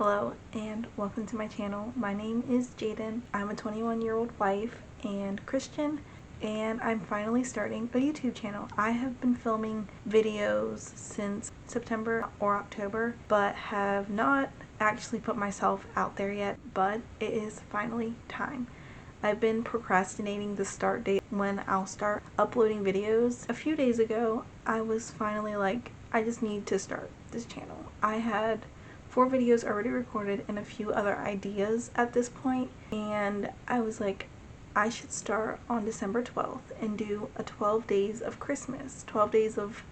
Hello and welcome to my channel. My name is Jaden. I'm a 21-year-old wife and Christian, and I'm finally starting a YouTube channel. I have been filming videos since September or October, but have not actually put myself out there yet, but it is finally time. I've been procrastinating the start date when I'll start uploading videos. A few days ago, I was finally like, I just need to start this channel. I had 4 videos already recorded and a few other ideas at this point, and I was like, I should start on December 12th and do a 12 days of Christmas, 12 days of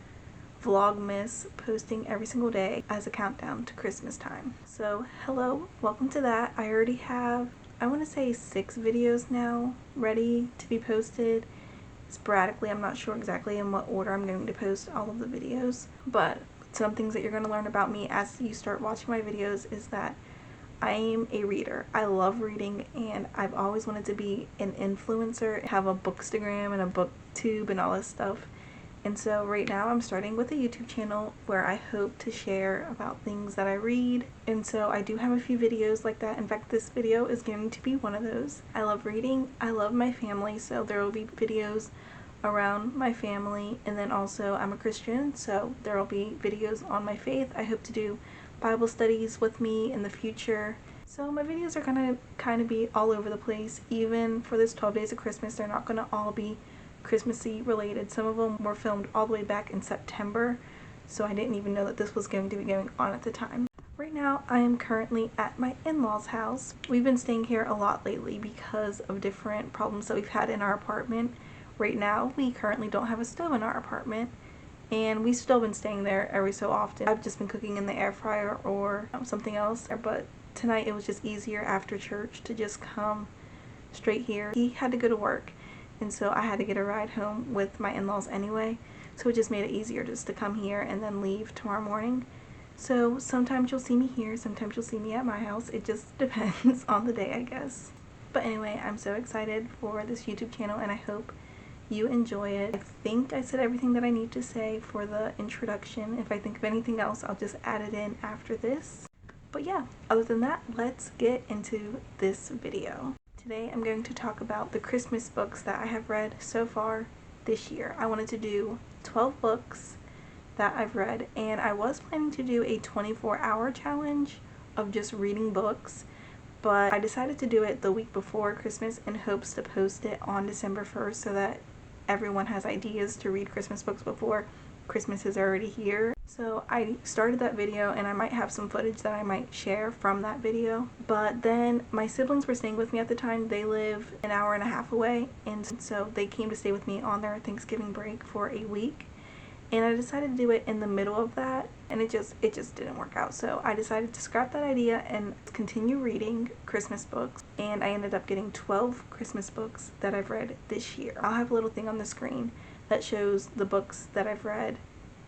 Vlogmas, posting every single day as a countdown to Christmas time. So hello, welcome to that. I already have, I want to say 6 videos now ready to be posted sporadically. I'm not sure exactly in what order I'm going to post all of the videos, but some things that you're going to learn about me as you start watching my videos is that I am a reader. I love reading, and I've always wanted to be an influencer, have a bookstagram and a booktube and all this stuff. And so right now I'm starting with a YouTube channel where I hope to share about things that I read. And so I do have a few videos like that. In fact, this video is going to be one of those. I love reading. I love my family, so there will be videos around my family, and then also I'm a Christian, so there will be videos on my faith. I hope to do Bible studies with me in the future. So my videos are gonna kind of be all over the place. Even for this 12 days of Christmas, they're not gonna all be Christmassy related. Some of them were filmed all the way back in September, so I didn't even know that this was going to be going on at the time. Right now, I am currently at my in-laws' house. We've been staying here a lot lately because of different problems that we've had in our apartment. Right now, we currently don't have a stove in our apartment, and we've still been staying there every so often. I've just been cooking in the air fryer or something else, but tonight it was just easier after church to just come straight here. He had to go to work, and so I had to get a ride home with my in-laws anyway, so it just made it easier just to come here and then leave tomorrow morning. So sometimes you'll see me here, sometimes you'll see me at my house. It just depends on the day, I guess. But anyway, I'm so excited for this YouTube channel, and I hope you enjoy it. I think I said everything that I need to say for the introduction. If I think of anything else, I'll just add it in after this. But yeah, other than that, let's get into this video. Today I'm going to talk about the Christmas books that I have read so far this year. I wanted to do 12 books that I've read, and I was planning to do a 24-hour challenge of just reading books, but I decided to do it the week before Christmas in hopes to post it on December 1st so that everyone has ideas to read Christmas books before Christmas is already here. So I started that video, and I might have some footage that I might share from that video. But then my siblings were staying with me at the time. They live an hour and a half away, and so they came to stay with me on their Thanksgiving break for a week. And I decided to do it in the middle of that, and it just didn't work out. So I decided to scrap that idea and continue reading Christmas books, and I ended up getting 12 Christmas books that I've read this year. I'll have a little thing on the screen that shows the books that I've read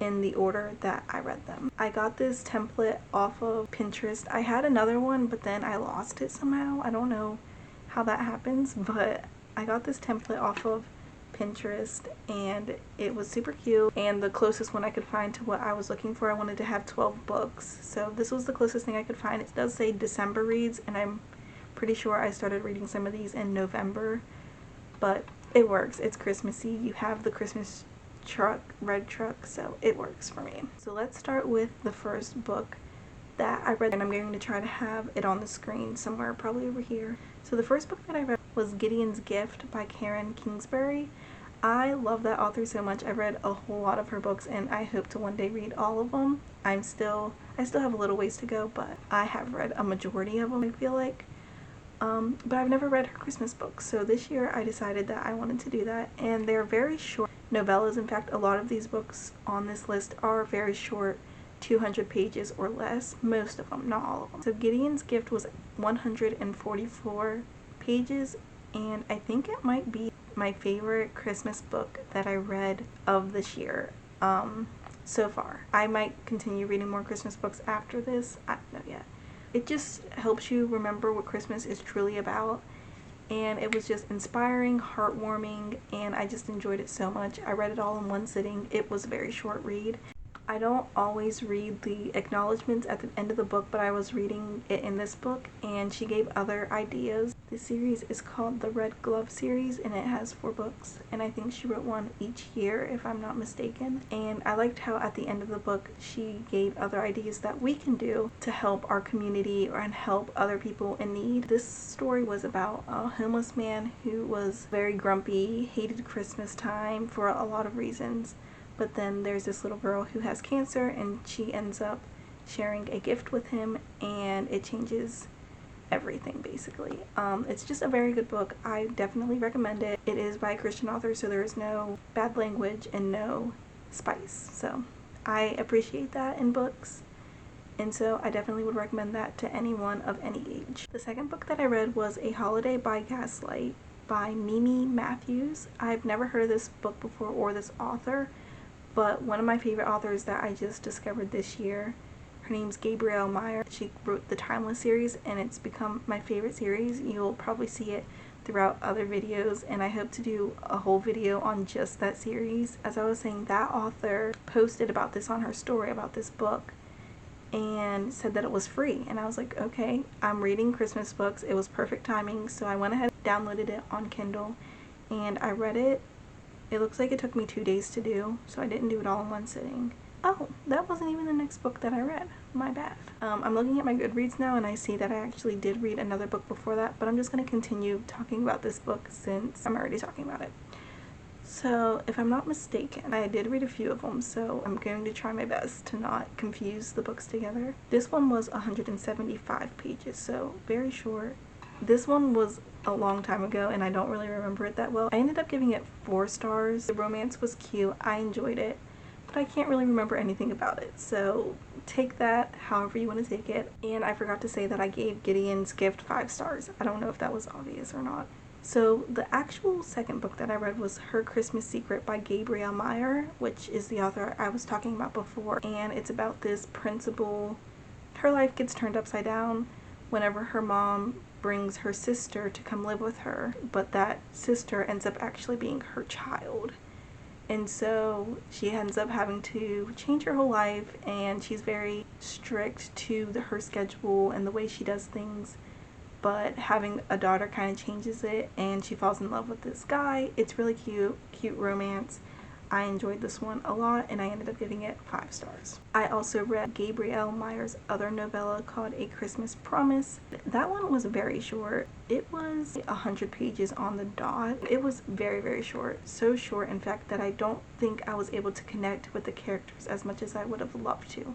in the order that I read them. I got this template off of Pinterest. I had another one, but then I lost it somehow. I don't know how that happens, but I got this template off of Pinterest, and it was super cute, and the closest one I could find to what I was looking for. I wanted to have 12 books, so this was the closest thing I could find. It does say December reads, and I'm pretty sure I started reading some of these in November, but it works. It's Christmassy. You have the Christmas truck, red truck, so it works for me. So let's start with the first book that I read, and I'm going to try to have it on the screen somewhere, probably over here. So the first book that I read was Gideon's Gift by Karen Kingsbury. I love that author so much. I've read a whole lot of her books, and I hope to one day read all of them. I still have a little ways to go, but I have read a majority of them, I feel like. But I've never read her Christmas books, so this year I decided that I wanted to do that, and they're very short novellas. In fact, a lot of these books on this list are very short, 200 pages or less, most of them, not all of them. So Gideon's Gift was 144 pages, and I think it might be my favorite Christmas book that I read of this year so far. I might continue reading more Christmas books after this. I don't know yet. It just helps you remember what Christmas is truly about, and it was just inspiring, heartwarming, and I just enjoyed it so much. I read it all in one sitting. It was a very short read. I don't always read the acknowledgments at the end of the book, but I was reading it in this book and she gave other ideas. This series is called the Red Glove series and it has 4 books, and I think she wrote one each year if I'm not mistaken. And I liked how at the end of the book she gave other ideas that we can do to help our community and help other people in need. This story was about a homeless man who was very grumpy, hated Christmas time for a lot of reasons. But then there's this little girl who has cancer and she ends up sharing a gift with him and it changes everything basically. It's just a very good book. I definitely recommend it. It is by a Christian author, so there is no bad language and no spice. So I appreciate that in books. And so I definitely would recommend that to anyone of any age. The second book that I read was A Holiday by Gaslight by Mimi Matthews. I've never heard of this book before or this author, but one of my favorite authors that I just discovered this year, her name's Gabrielle Meyer. She wrote the Timeless series and it's become my favorite series. You'll probably see it throughout other videos and I hope to do a whole video on just that series. As I was saying, that author posted about this on her story about this book and said that it was free, and I was like, okay, I'm reading Christmas books, it was perfect timing, so I went ahead and downloaded it on Kindle and I read it. It looks like it took me 2 days to do, so I didn't do it all in one sitting. Oh, that wasn't even the next book that I read. My bad. I'm looking at my Goodreads now and I see that I actually did read another book before that, but I'm just going to continue talking about this book since I'm already talking about it. So, if I'm not mistaken, I did read a few of them, so I'm going to try my best to not confuse the books together. This one was 175 pages, so very short. This one was a long time ago and I don't really remember it that well. I ended up giving it 4 stars. The romance was cute, I enjoyed it, but I can't really remember anything about it, so take that however you want to take it. And I forgot to say that I gave Gideon's Gift 5 stars. I don't know if that was obvious or not. So the actual second book that I read was Her Christmas Secret by Gabrielle Meyer, which is the author I was talking about before, and it's about this principal. Her life gets turned upside down whenever her mom brings her sister to come live with her, but that sister ends up actually being her child. And so she ends up having to change her whole life, and she's very strict to her schedule and the way she does things. But having a daughter kind of changes it, and she falls in love with this guy. It's really cute romance. I enjoyed this one a lot and I ended up giving it 5 stars. I also read Gabrielle Meyer's other novella called A Christmas Promise. That one was very short. It was 100 pages on the dot. It was very, very short. So short, in fact, that I don't think I was able to connect with the characters as much as I would have loved to.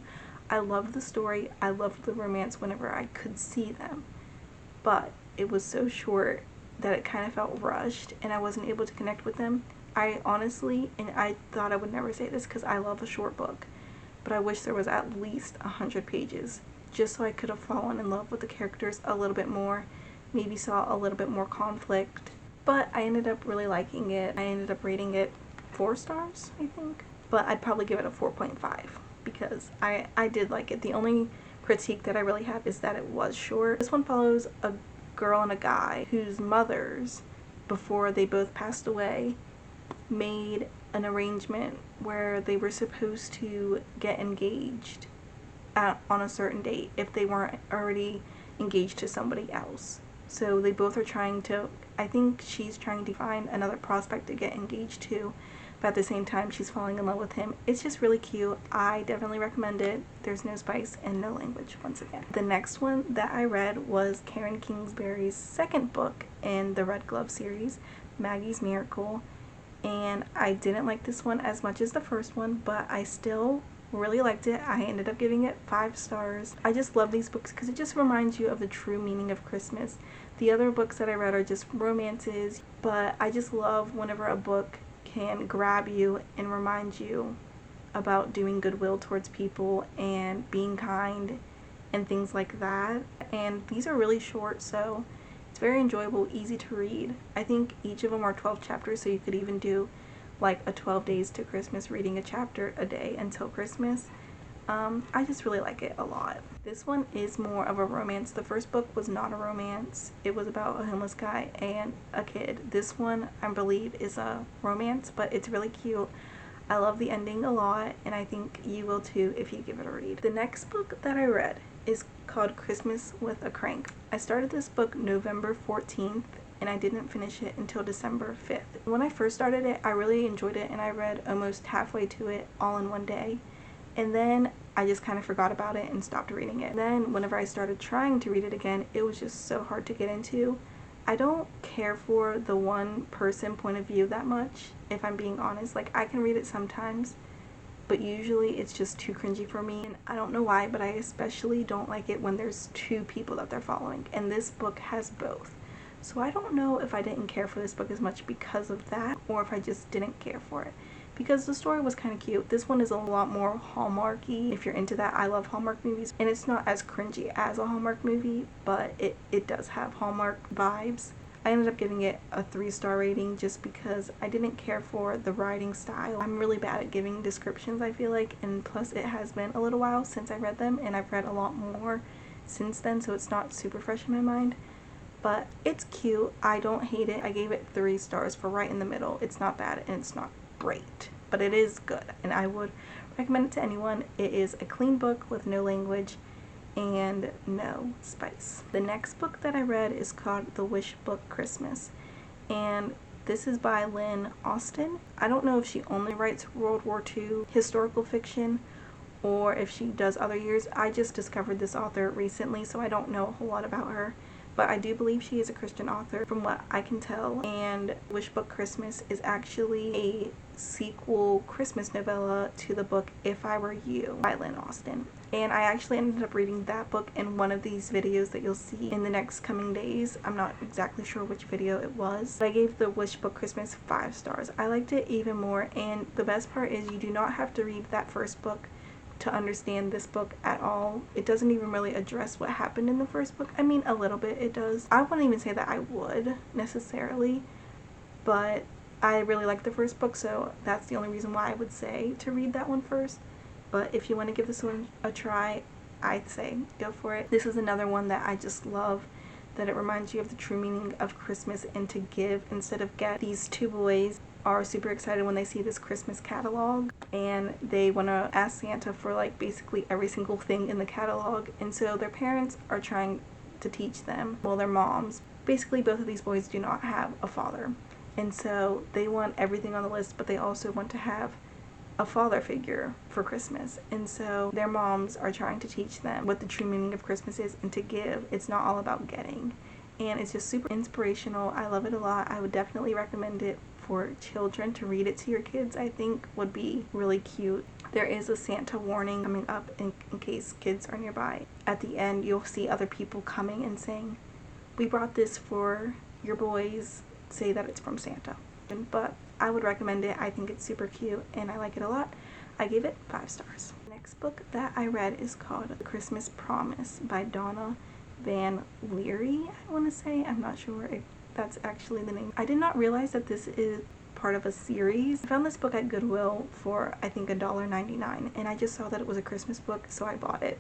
I loved the story. I loved the romance whenever I could see them. But it was so short that it kind of felt rushed and I wasn't able to connect with them. I honestly, and I thought I would never say this because I love a short book, but I wish there was at least 100 pages just so I could have fallen in love with the characters a little bit more, maybe saw a little bit more conflict. But I ended up really liking it. I ended up rating it 4 stars, I think. But I'd probably give it a 4.5 because I did like it. The only critique that I really have is that it was short. This one follows a girl and a guy whose mothers, before they both passed away, made an arrangement where they were supposed to get engaged on a certain date if they weren't already engaged to somebody else. So they both are trying to, I think she's trying to find another prospect to get engaged to, but at the same time she's falling in love with him. It's just really cute. I definitely recommend it. There's no spice and no language once again. The next one that I read was Karen Kingsbury's second book in the Red Glove series, Maggie's Miracle. And I didn't like this one as much as the first one, but I still really liked it. I ended up giving it 5 stars. I just love these books because it just reminds you of the true meaning of Christmas. The other books that I read are just romances, but I just love whenever a book can grab you and remind you about doing goodwill towards people and being kind and things like that. And these are really short, so it's very enjoyable, easy to read. I think each of them are 12 chapters, so you could even do like a 12 days to Christmas reading a chapter a day until Christmas. I just really like it a lot. This one is more of a romance. The first book was not a romance. It was about a homeless guy and a kid. This one, I believe, is a romance, but it's really cute. I love the ending a lot, and I think you will too if you give it a read. The next book that I read is called Christmas with a Crank. I started this book November 14th and I didn't finish it until December 5th. When I first started it, I really enjoyed it and I read almost halfway to it all in one day. And then I just kind of forgot about it and stopped reading it. Then whenever I started trying to read it again, it was just so hard to get into. I don't care for the one person point of view that much, if I'm being honest. Like, I can read it sometimes, but usually it's just too cringy for me. And I don't know why, but I especially don't like it when there's two people that they're following. And this book has both. So I don't know if I didn't care for this book as much because of that, or if I just didn't care for it. Because the story was kind of cute. This one is a lot more Hallmarky. If you're into that, I love Hallmark movies. And it's not as cringy as a Hallmark movie, but it does have Hallmark vibes. I ended up giving it a 3-star rating just because I didn't care for the writing style. I'm really bad at giving descriptions, I feel like, and plus it has been a little while since I read them, and I've read a lot more since then, so it's not super fresh in my mind. But it's cute. I don't hate it. I gave it 3 stars for right in the middle. It's not bad and it's not great, but it is good, and I would recommend it to anyone. It is a clean book with no language and no spice. The next book that I read is called The Wish Book Christmas, and this is by Lynn Austen. I don't know if she only writes World War II historical fiction or if she does other years. I just discovered this author recently, so I don't know a whole lot about her. But I do believe she is a Christian author from what I can tell. And Wish Book Christmas is actually a sequel Christmas novella to the book If I Were You by Lynn Austen. And I actually ended up reading that book in one of these videos that you'll see in the next coming days. I'm not exactly sure which video it was. But I gave the Wish Book Christmas 5 stars. I liked it even more, and the best part is you do not have to read that first book to understand this book at all. It doesn't even really address what happened in the first book. I mean, a little bit it does. I wouldn't even say that I would necessarily, but I really like the first book, so that's the only reason why I would say to read that one first. But if you want to give this one a try, I'd say go for it. This is another one that I just love, that it reminds you of the true meaning of Christmas and to give instead of get. These 2 boys are super excited when they see this Christmas catalog, and they want to ask Santa for like basically every single thing in the catalog, and so their parents are trying to teach them, well, their moms. Basically both of these boys do not have a father, and so they want everything on the list, but they also want to have a father figure for Christmas, and so their moms are trying to teach them what the true meaning of Christmas is and to give. It's not all about getting, and it's just super inspirational. I love it a lot. I would definitely recommend it for children. To read it to your kids, I think would be really cute. There is a Santa warning coming up in case kids are nearby. At the end, you'll see other people coming and saying, "We brought this for your boys, say that it's from Santa." But I would recommend it. I think it's super cute and I like it a lot. I gave it 5 stars. The next book that I read is called The Christmas Promise by Donna Van Leary, I want to say. I'm not sure if that's actually the name. I did not realize that this is part of a series. I found this book at Goodwill for I think $1.99, and I just saw that it was a Christmas book, so I bought it.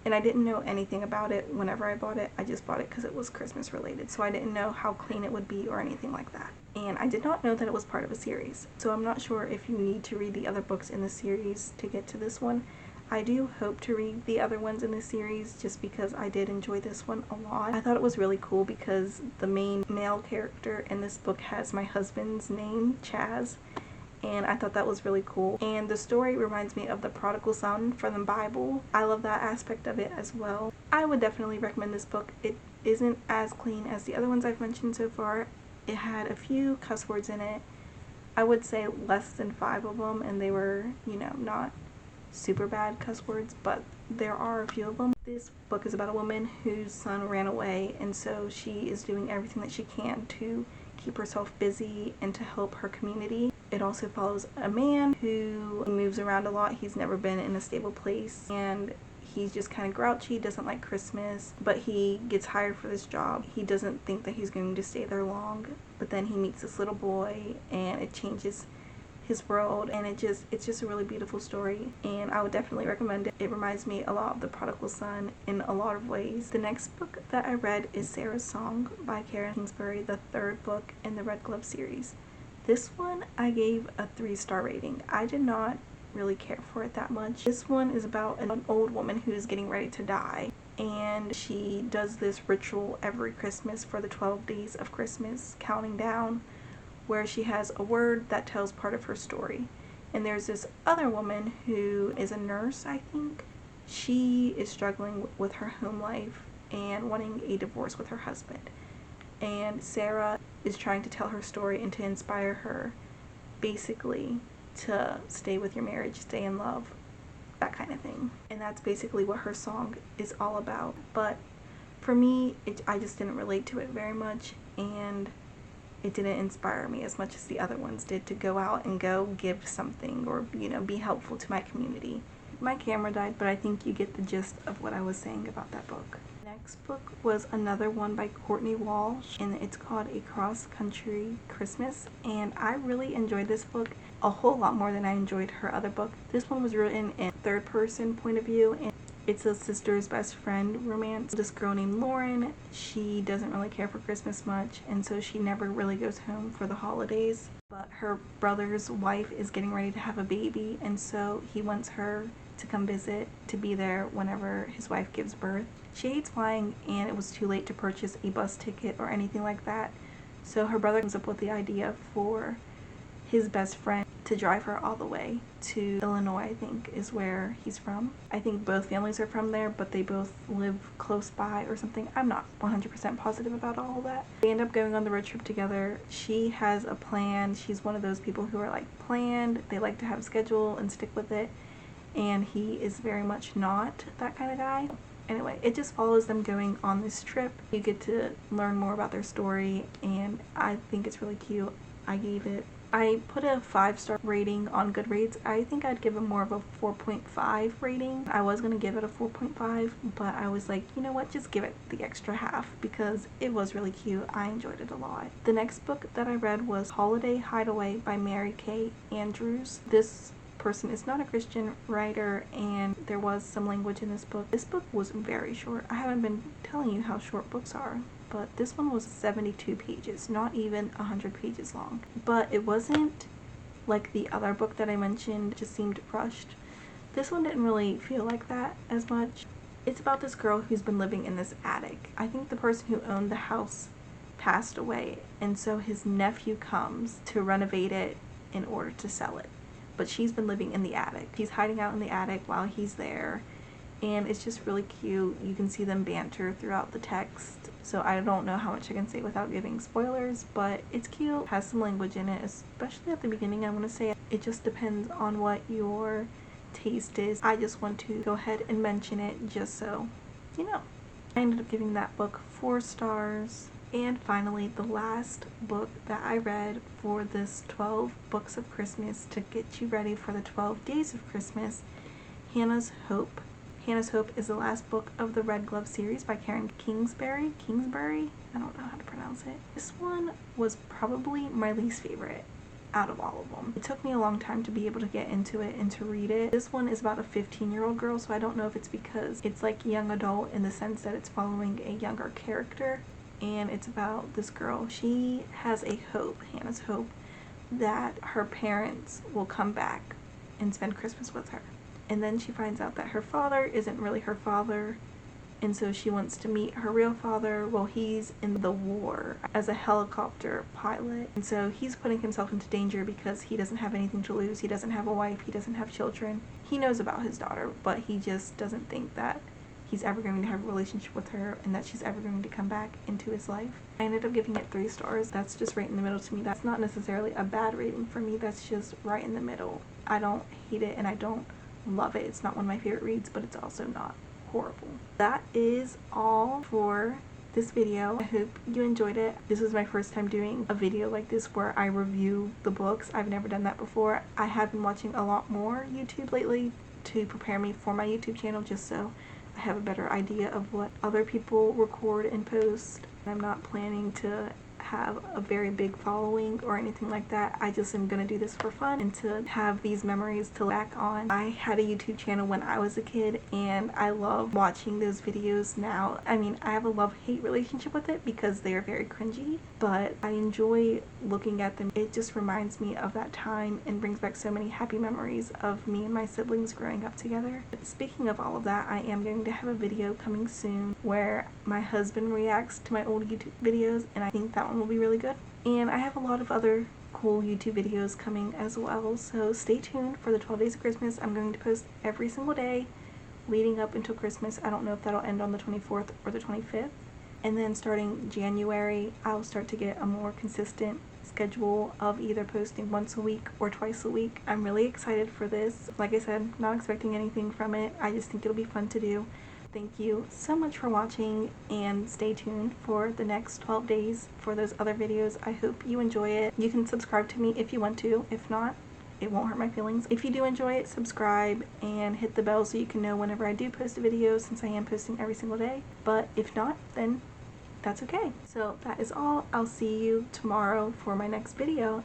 And I didn't know anything about it whenever I bought it. I just bought it because it was Christmas related, so I didn't know how clean it would be or anything like that. And I did not know that it was part of a series, so I'm not sure if you need to read the other books in the series to get to this one. I do hope to read the other ones in the series just because I did enjoy this one a lot. I thought it was really cool because the main male character in this book has my husband's name, Chaz, and I thought that was really cool. And the story reminds me of the prodigal son from the Bible. I love that aspect of it as well. I would definitely recommend this book. It isn't as clean as the other ones I've mentioned so far. It had a few cuss words in it. I would say less than 5 of them, and they were, you know, not super bad cuss words, but there are a few of them. This book is about a woman whose son ran away, and so she is doing everything that she can to keep herself busy and to help her community. It also follows a man who moves around a lot. He's never been in a stable place, and he's just kind of grouchy, doesn't like Christmas, but he gets hired for this job. He doesn't think that he's going to stay there long, but then he meets this little boy and it changes his world, and it's just a really beautiful story, and I would definitely recommend it. It reminds me a lot of The Prodigal Son in a lot of ways. The next book that I read is Sarah's Song by Karen Kingsbury, the 3rd book in the Red Glove series. This one I gave a 3-star rating. I did not really care for it that much. This one is about an old woman who's getting ready to die, and she does this ritual every Christmas for the 12 days of Christmas, counting down, where she has a word that tells part of her story. And there's this other woman who is a nurse, I think. She is struggling with her home life and wanting a divorce with her husband. And Sarah is trying to tell her story and to inspire her, basically, to stay with your marriage, stay in love, that kind of thing. And that's basically what her song is all about. But for me, I just didn't relate to it very much, and it didn't inspire me as much as the other ones did to go out and go give something or, be helpful to my community. My camera died, but I think you get the gist of what I was saying about that book. Next book was another one by Courtney Walsh, and it's called A Cross Country Christmas, and I really enjoyed this book a whole lot more than I enjoyed her other book. This one was written in third person point of view, and it's a sister's best friend romance. This girl named Lauren, she doesn't really care for Christmas much, and so she never really goes home for the holidays. But her brother's wife is getting ready to have a baby, and so he wants her to come visit, to be there whenever his wife gives birth. She hates flying, and it was too late to purchase a bus ticket or anything like that, so her brother comes up with the idea for his best friend to drive her all the way to Illinois, I think is where he's from. I think both families are from there, but they both live close by or something. I'm not 100% positive about all of that. They end up going on the road trip together. She has a plan. She's one of those people who are like planned. They like to have a schedule and stick with it, and he is very much not that kind of guy. Anyway, it just follows them going on this trip. You get to learn more about their story, and I think it's really cute. I put a 5-star rating on Goodreads. I think I'd give it more of a 4.5 rating. I was going to give it a 4.5, but I was like, you know what, just give it the extra half because it was really cute. I enjoyed it a lot. The next book that I read was Holiday Hideaway by Mary Kay Andrews. This person is not a Christian writer, and there was some language in this book. This book was very short. I haven't been telling you how short books are, but this one was 72 pages, not even 100 pages long. But it wasn't like the other book that I mentioned, it just seemed rushed. This one didn't really feel like that as much. It's about this girl who's been living in this attic. I think the person who owned the house passed away, and so his nephew comes to renovate it in order to sell it. But she's been living in the attic. She's hiding out in the attic while he's there, and it's just really cute. You can see them banter throughout the text, so I don't know how much I can say without giving spoilers, but it's cute. It has some language in it, especially at the beginning. I want to say it just depends on what your taste is. I just want to go ahead and mention it just so you know. I ended up giving that book 4 stars. And finally, the last book that I read for this 12 books of Christmas to get you ready for the 12 days of Christmas, Hannah's Hope. Hannah's Hope is the last book of the Red Glove series by Karen Kingsbury? I don't know how to pronounce it. This one was probably my least favorite out of all of them. It took me a long time to be able to get into it and to read it. This one is about a 15-year-old girl, so I don't know if it's because it's like young adult in the sense that it's following a younger character. And it's about this girl. She has a hope, Hannah's hope, that her parents will come back and spend Christmas with her. And then she finds out that her father isn't really her father, and so she wants to meet her real father. Well, he's in the war as a helicopter pilot, and so he's putting himself into danger because he doesn't have anything to lose. He doesn't have a wife, he doesn't have children. He knows about his daughter, but he just doesn't think that he's ever going to have a relationship with her and that she's ever going to come back into his life. I ended up giving it 3 stars. That's just right in the middle to me. That's not necessarily a bad rating for me. That's just right in the middle. I don't hate it and I don't love it. It's not one of my favorite reads, but it's also not horrible. That is all for this video. I hope you enjoyed it. This was my first time doing a video like this where I review the books. I've never done that before. I have been watching a lot more YouTube lately to prepare me for my YouTube channel, just so I have a better idea of what other people record and post. I'm not planning to have a very big following or anything like that. I just am gonna do this for fun and to have these memories to look back on. I had a YouTube channel when I was a kid and I love watching those videos now. I mean, I have a love-hate relationship with it because they are very cringy, but I enjoy looking at them. It just reminds me of that time and brings back so many happy memories of me and my siblings growing up together. Speaking of all of that, I am going to have a video coming soon where my husband reacts to my old YouTube videos, and I think that one will be really good. And I have a lot of other cool YouTube videos coming as well, so stay tuned for the 12 days of Christmas. I'm going to post every single day leading up until Christmas. I don't know if that'll end on the 24th or the 25th. And then starting January, I'll start to get a more consistent schedule of either posting once a week or twice a week. I'm really excited for this. Like I said, not expecting anything from it. I just think it'll be fun to do. Thank you so much for watching, and stay tuned for the next 12 days for those other videos. I hope you enjoy it. You can subscribe to me if you want to. If not, it won't hurt my feelings. If you do enjoy it, subscribe and hit the bell so you can know whenever I do post a video, since I am posting every single day. But if not, then that's okay. So that is all. I'll see you tomorrow for my next video.